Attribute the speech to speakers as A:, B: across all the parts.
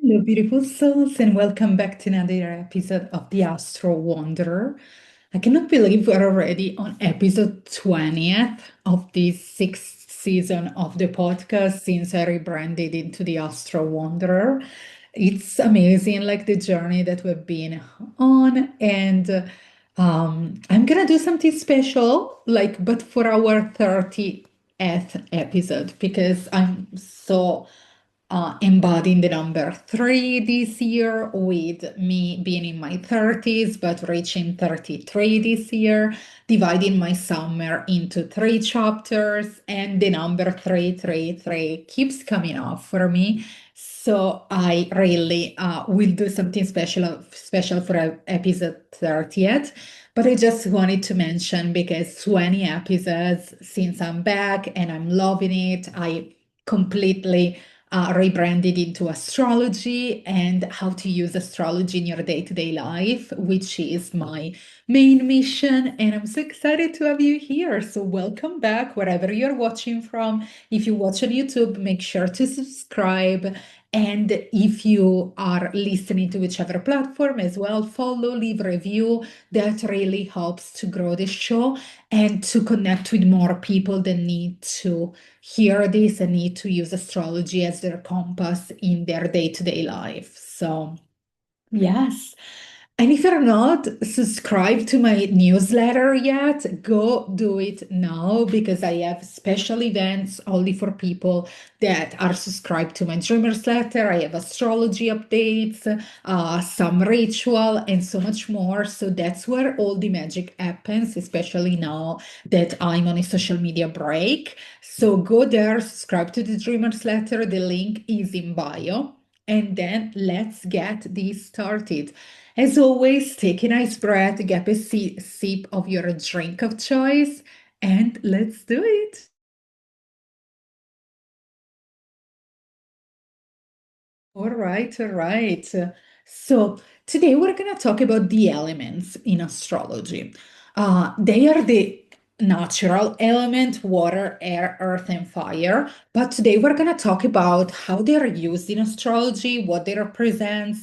A: Hello, beautiful souls, and welcome back to another episode of the Astro Wanderer. I cannot believe we're already on episode 20th of this sixth season of the podcast since I rebranded into the Astro Wanderer. It's amazing, like the journey that we've been on, and I'm gonna do something special, like, but for our 30th episode because I'm so embodying the number three this year, with me being in my 30s, but reaching 33 this year, dividing my summer into three chapters, and the number 333 keeps coming up for me. So I really will do something special for episode 30th. But I just wanted to mention because 20 episodes since I'm back and I'm loving it. I completely rebranded into astrology and how to use astrology in your day-to-day life, which is my main mission. And I'm so excited to have you here. So welcome back wherever you're watching from. If you watch on YouTube, make sure to subscribe. And if you are listening to whichever platform as well, follow, leave a review. That really helps to grow the show and to connect with more people that need to hear this and need to use astrology as their compass in their day-to-day life. So, yes. And if you're not subscribed to my newsletter yet, go do it now because I have special events only for people that are subscribed to my Dreamers letter. I have astrology updates, some ritual, and so much more. So that's where all the magic happens, especially now that I'm on a social media break. So go there, subscribe to the Dreamers letter. The link is in bio. And then let's get this started. As always, take a nice breath, get a sip of your drink of choice, and let's do it. All right, all right. So today we're going to talk about the elements in astrology. They are the natural element, water, air, earth, and fire. But today we're going to talk about how they are used in astrology, what they represent,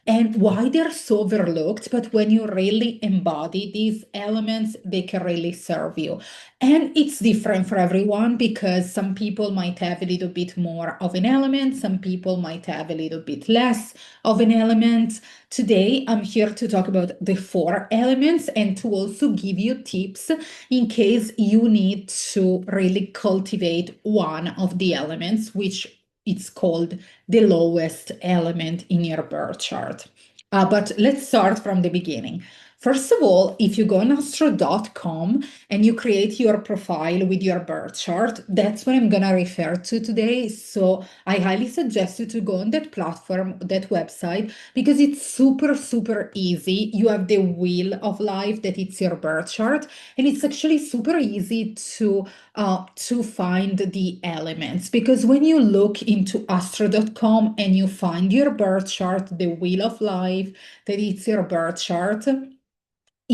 A: and why they're so overlooked. But when you really embody these elements, they can really serve you. And it's different for everyone because some people might have a little bit more of an element, some people might have a little bit less of an element. Today, I'm here to talk about the four elements and to also give you tips in case you need to really cultivate one of the elements, which it's called the lowest element in your birth chart. But let's start from the beginning. First of all, if you go on astro.com and you create your profile with your birth chart, that's what I'm going to refer to today. So I highly suggest you to go on that platform, that website, because it's super, super easy. You have the wheel of life that it's your birth chart, and it's actually super easy to find the elements. Because when you look into astro.com and you find your birth chart, the wheel of life, that it's your birth chart,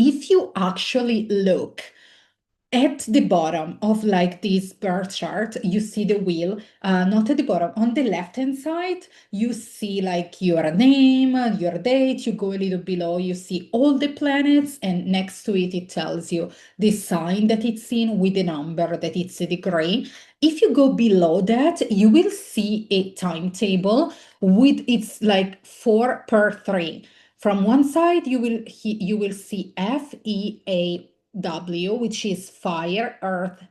A: if you actually look at the bottom of like this birth chart, you see the wheel, not at the bottom, on the left hand side, you see like your name, your date, you go a little below, you see all the planets, and next to it, it tells you the sign that it's in with the number that it's a degree. If you go below that, you will see a timetable with it's like 4 per 3. From one side, you will see FEAW, which is fire, earth,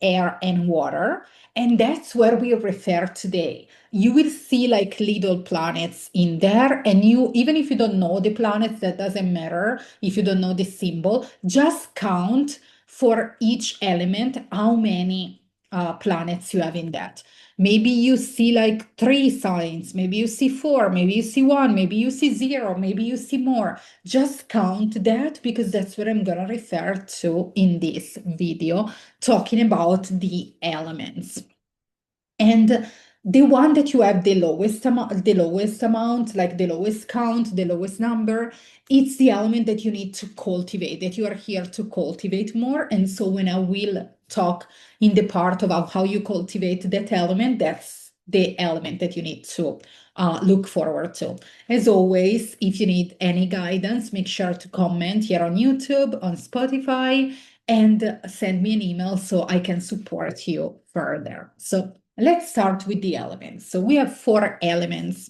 A: air, and water. And that's where we refer today. You will see like little planets in there. And you, even if you don't know the planets, that doesn't matter. If you don't know the symbol, just count for each element how many planets you have in that. Maybe you see like three signs, maybe you see four, maybe you see one, maybe you see zero, maybe you see more. Just count that because that's what I'm going to refer to in this video, talking about the elements. And the one that you have the lowest amount, like the lowest count, the lowest number, it's the element that you need to cultivate, that you are here to cultivate more. And so when I will talk in the part about how you cultivate that element, that's the element that you need to look forward to. As always, if you need any guidance, make sure to comment here on YouTube, on Spotify, and send me an email so I can support you further. So let's start with the elements. So we have four elements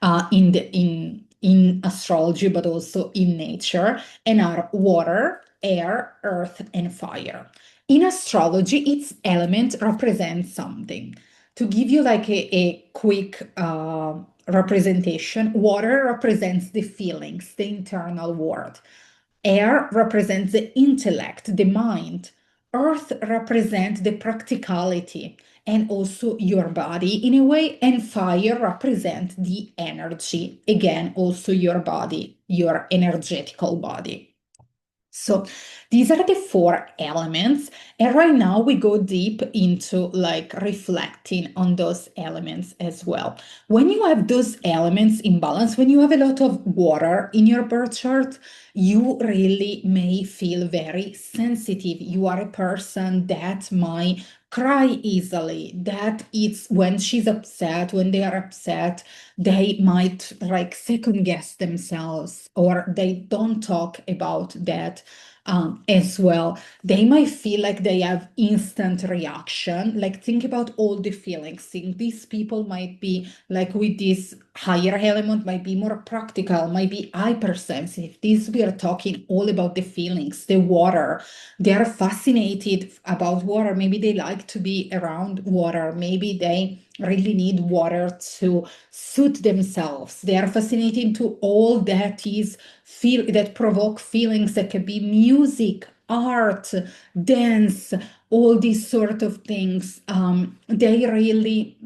A: in astrology, but also in nature, and are water, air, earth, and fire. In astrology, each element represents something. To give you like a quick representation, water represents the feelings, the internal world. Air represents the intellect, the mind. Earth represents the practicality and also your body in a way. And fire represents the energy, again, also your body, your energetical body. So these are the four elements. And right now we go deep into like reflecting on those elements as well. When you have those elements in balance, when you have a lot of water in your birth chart, you really may feel very sensitive. You are a person that might cry easily, that it's when she's upset, when they are upset, they might like second guess themselves or they don't talk about that as well. They might feel like they have instant reaction. Like think about all the feelings. Think these people might be like with this higher element, might be more practical, might be hypersensitive. This we are talking all about the feelings, the water. They are fascinated about water. Maybe they like to be around water. Maybe they really need water to suit themselves. They are fascinated to all that is feel that provoke feelings that can be music, art, dance, all these sort of things. They really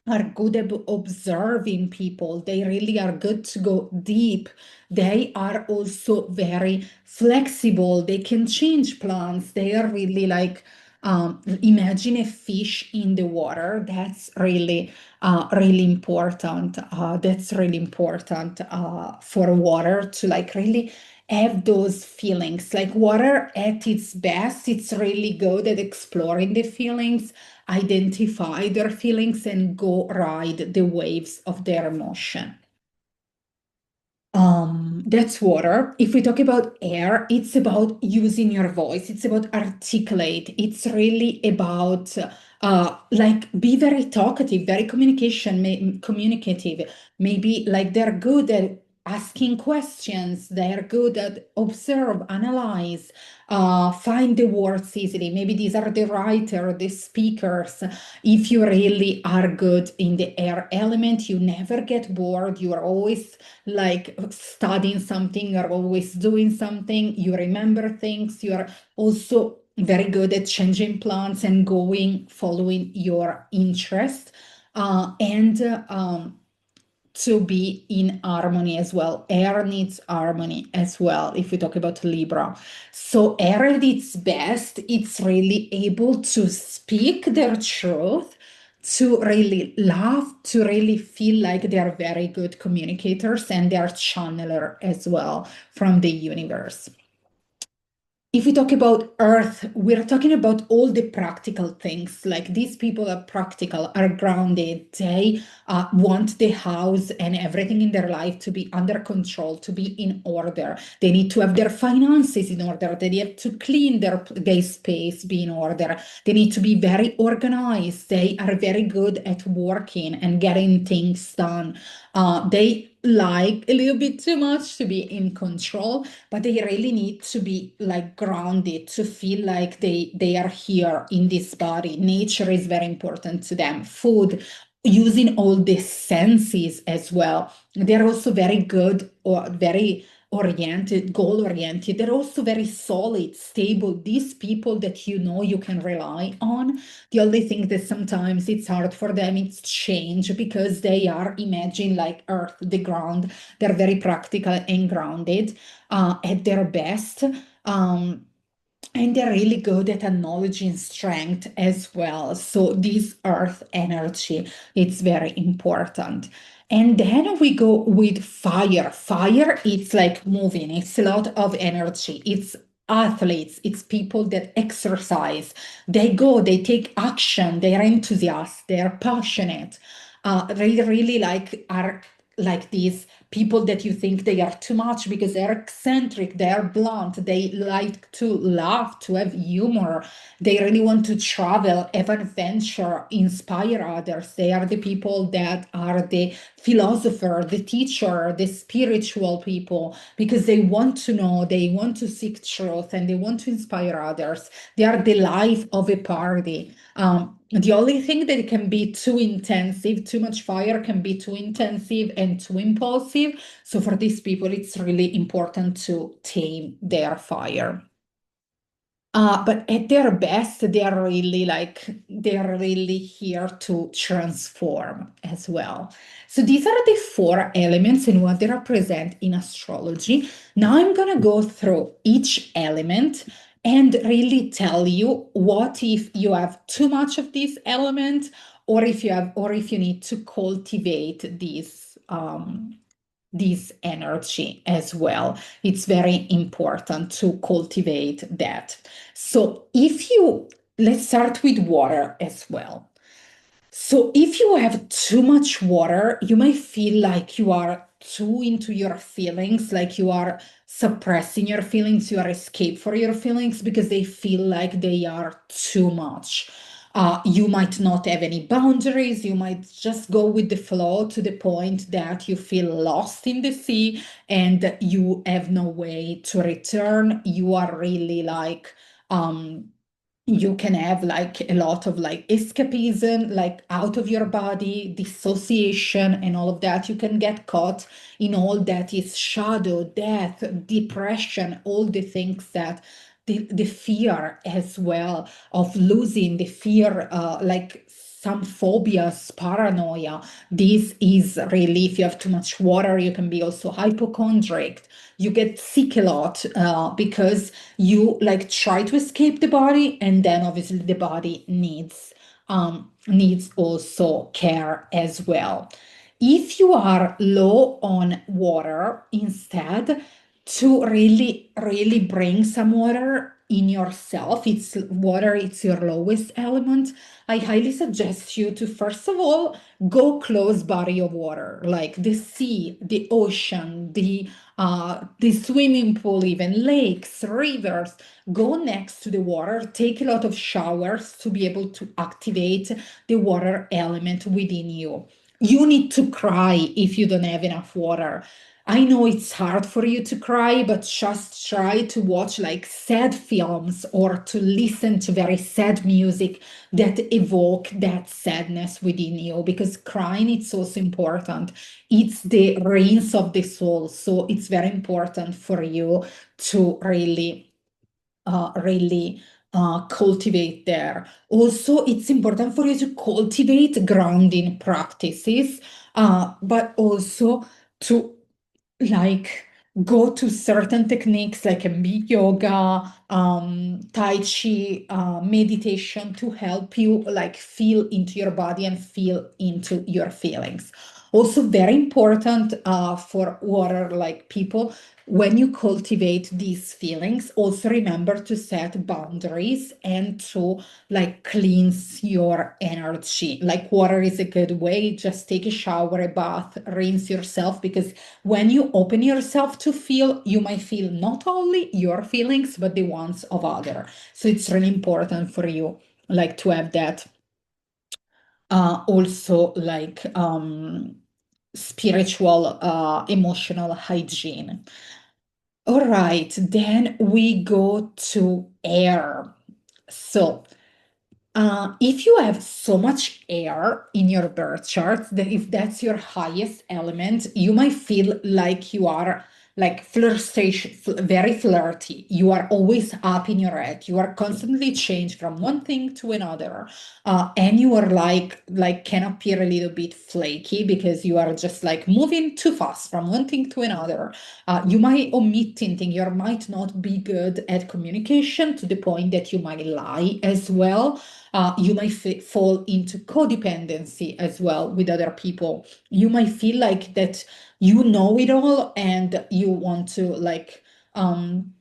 A: are good at observing people. They really are good to go deep. They are also very flexible. They can change plans. They are really like, imagine a fish in the water. That's really, really important. That's really important for water to like really have those feelings. Like water at its best, it's really good at exploring the feelings, identify their feelings, and go ride the waves of their emotion. That's water. If we talk about air, it's about using your voice. It's about articulate. It's really about like be very talkative, very communicative. Maybe like they're good at asking questions. They're good at observe, analyze, find the words easily. Maybe these are the writer, the speakers. If you really are good in the air element, you never get bored. You are always like studying something, you're always doing something, you remember things, you're also very good at changing plans and going, following your interest. And to be in harmony as well. Air needs harmony as well, if we talk about Libra. So air at its best, it's really able to speak their truth, to really laugh, to really feel like they are very good communicators and they are channeler as well from the universe. If we talk about earth, we're talking about all the practical things. Like these people are practical, are grounded. They want the house and everything in their life to be under control, to be in order. They need to have their finances in order. They have to clean their space, be in order. They need to be very organized. They are very good at working and getting things done. They like a little bit too much to be in control, but they really need to be like grounded to feel like they are here in this body. Nature is very important to them. Food, using all the senses as well. They're also very good or very oriented, goal oriented. They're also very solid, stable. These people that you know you can rely on. The only thing that sometimes it's hard for them is change because they are imagine like earth, the ground. They're very practical and grounded at their best. And they're really good at acknowledging strength as well. So this earth energy, it's very important. And then we go with fire. Fire, it's like moving. It's a lot of energy. It's athletes, it's people that exercise. They go, they take action, they are enthusiasts, they are passionate. They really like are like these people that you think they are too much because they're eccentric, they're blunt, they like to laugh, to have humor, they really want to travel, have an adventure, inspire others. They are the people that are the philosopher, the teacher, the spiritual people, because they want to know, they want to seek truth, and they want to inspire others. They are the life of a party. The only thing that it can be too intensive, too much fire can be too intensive and too impulsive. So for these people, it's really important to tame their fire. But at their best, they are really here to transform as well. So these are the four elements and what they represent in astrology. Now I'm gonna go through each element and really tell you what if you have too much of this element, or if you need to cultivate this energy as well. It's very important to cultivate that. So let's start with water as well. So if you have too much water, you might feel like you are too into your feelings, like you are suppressing your feelings, you are escape for your feelings because they feel like they are too much. You might not have any boundaries. You might just go with the flow to the point that you feel lost in the sea and you have no way to return. You are really like, you can have like a lot of like escapism, like out of your body, dissociation, and all of that. You can get caught in all that is shadow, death, depression, all the things that the fear as well of losing, the fear, like some phobias, paranoia. This is really, if you have too much water, you can be also hypochondriac. You get sick a lot because you like try to escape the body, and then obviously the body needs also care as well. If you are low on water, instead, to really bring some water in yourself, it's your lowest element. I highly suggest you to first of all go close body of water, like the sea, the ocean, the swimming pool, even lakes, rivers. Go next to the water, take a lot of showers to be able to activate the water element within you. You need to cry if you don't have enough water. I know it's hard for you to cry, but just try to watch like sad films or to listen to very sad music that evoke that sadness within you, because crying it's also important. It's the rains of the soul. So it's very important for you to really cultivate there. Also, it's important for you to cultivate grounding practices, but also to like go to certain techniques like can be yoga, tai chi, meditation, to help you like feel into your body and feel into your feelings. Also very important for water like people, when you cultivate these feelings, also remember to set boundaries and to like cleanse your energy. Like water is a good way. Just take a shower, a bath, rinse yourself, because when you open yourself to feel, you might feel not only your feelings, but the ones of other. So it's really important for you like to have that also like spiritual, emotional hygiene. All right, then we go to air. So if you have so much air in your birth chart, that if that's your highest element, you might feel like you are like flirtation, very flirty. You are always up in your head. You are constantly changed from one thing to another, and you are like can appear a little bit flaky because you are just like moving too fast from one thing to another. You might omit thinking. You might not be good at communication to the point that you might lie as well. You might fall into codependency as well with other people. You might feel like that you know it all and you want to like um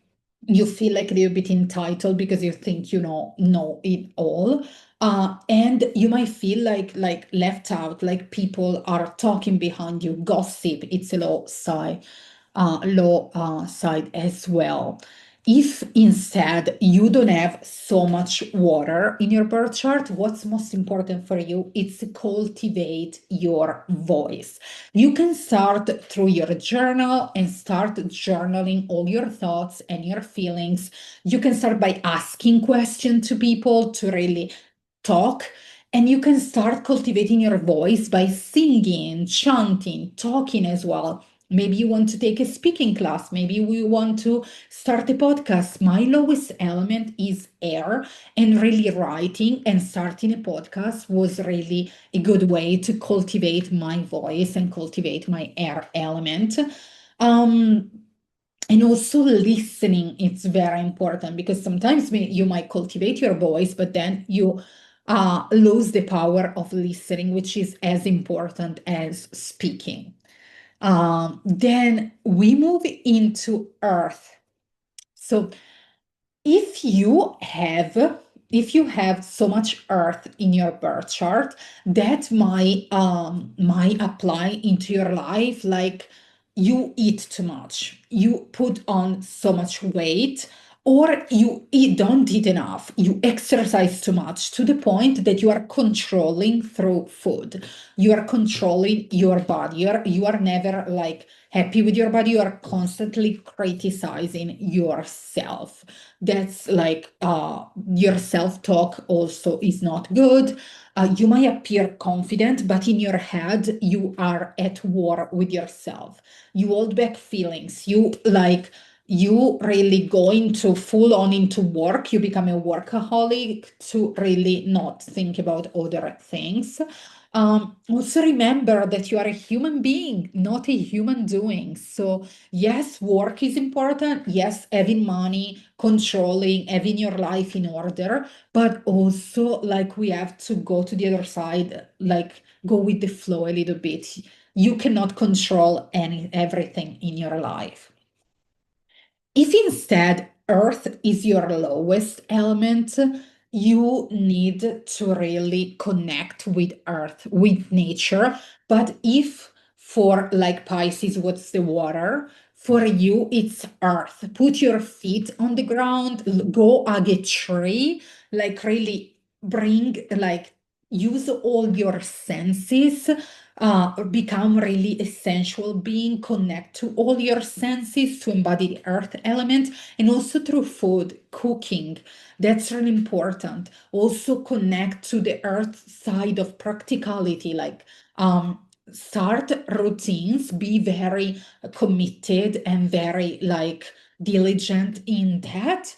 A: you feel like a little bit entitled because you think you know it all, and you might feel like left out, like people are talking behind you. Gossip, it's a low side as well. If instead you don't have so much water in your birth chart, what's most important for you is to cultivate your voice. You can start through your journal and start journaling all your thoughts and your feelings. You can start by asking questions to people to really talk. And you can start cultivating your voice by singing, chanting, talking as well. Maybe you want to take a speaking class. Maybe we want to start a podcast. My lowest element is air, and really writing and starting a podcast was really a good way to cultivate my voice and cultivate my air element. Um, and also listening, it's very important because sometimes you might cultivate your voice, but then you lose the power of listening, which is as important as speaking. Then we move into earth. So if you have if you have so much earth in your birth chart, that might apply into your life, like you eat too much, you put on so much weight, or don't eat enough, you exercise too much to the point that you are controlling through food. You are controlling your body. You are never like happy with your body. You are constantly criticizing yourself. That's like your self-talk also is not good. You might appear confident, but in your head you are at war with yourself. You hold back feelings. You really go into full on into work. You become a workaholic to really not think about other things. Also remember that you are a human being, not a human doing. So yes, work is important. Yes, having money, controlling, having your life in order, but also like we have to go to the other side, like go with the flow a little bit. You cannot control everything in your life. If instead earth is your lowest element, you need to really connect with earth, with nature. But if for like Pisces, what's the water? For you, it's earth. Put your feet on the ground, go hug a tree, like really bring, like use all your senses, become really essential being, connect to all your senses to embody the earth element, and also through food, cooking. That's really important. Also connect to the earth side of practicality, like start routines, be very committed and very like diligent in that.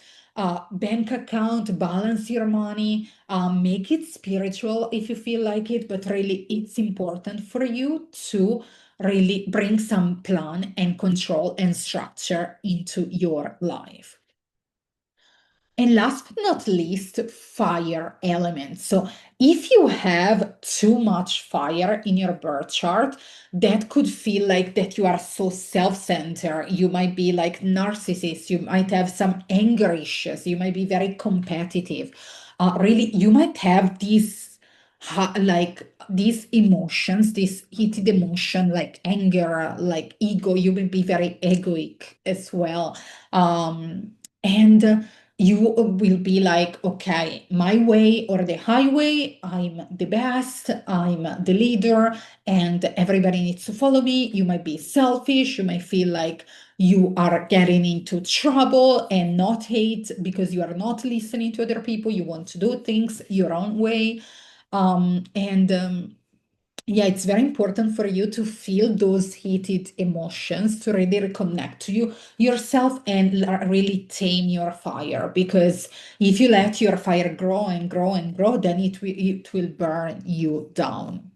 A: Bank account, balance your money, make it spiritual if you feel like it, but really it's important for you to really bring some plan and control and structure into your life. And last but not least, fire element. So if you have too much fire in your birth chart, that could feel like that you are so self-centered. You might be like narcissist. You might have some anger issues. You might be very competitive. Really, you might have like these emotions, this heated emotion, like anger, like ego. You may be very egoic as well. And you will be like, okay, my way or the highway, I'm the best, I'm the leader, and everybody needs to follow me. You might be selfish, you might feel like you are getting into trouble and not hate because you are not listening to other people. You want to do things your own way. And yeah, it's very important for you to feel those heated emotions to really reconnect to yourself and really tame your fire. Because if you let your fire grow and grow and grow, then it will burn you down.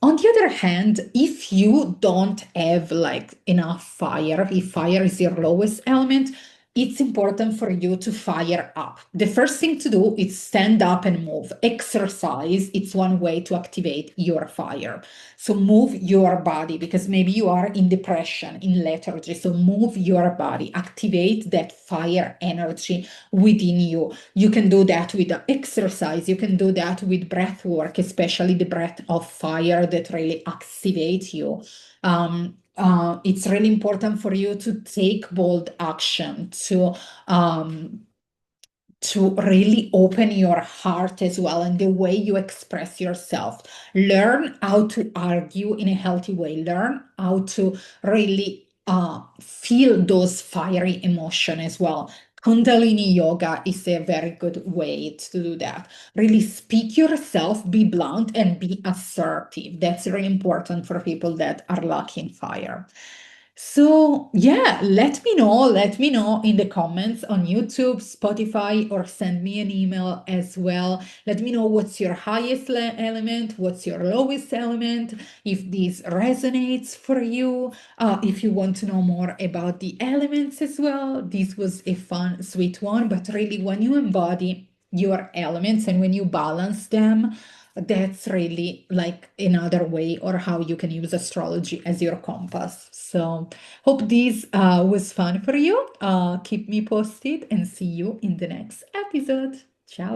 A: On the other hand, if you don't have like enough fire, if fire is your lowest element, it's important for you to fire up. The first thing to do is stand up and move. Exercise, it's one way to activate your fire. So move your body because maybe you are in depression, in lethargy. So move your body, activate that fire energy within you. You can do that with exercise. You can do that with breath work, especially the breath of fire that really activates you. It's really important for you to take bold action, to really open your heart as well and the way you express yourself. Learn how to argue in a healthy way. Learn how to really feel those fiery emotion as well. Kundalini yoga is a very good way to do that. Really speak yourself, be blunt, and be assertive. That's really important for people that are lacking fire. So, yeah, let me know in the comments on YouTube, Spotify, or send me an email as well. Let me know what's your highest element, what's your lowest element, if this resonates for you. If you want to know more about the elements as well, this was a fun, sweet one. But really, when you embody your elements and when you balance them, that's really like another way or how you can use astrology as your compass. So hope this was fun for you. Keep me posted and see you in the next episode. Ciao.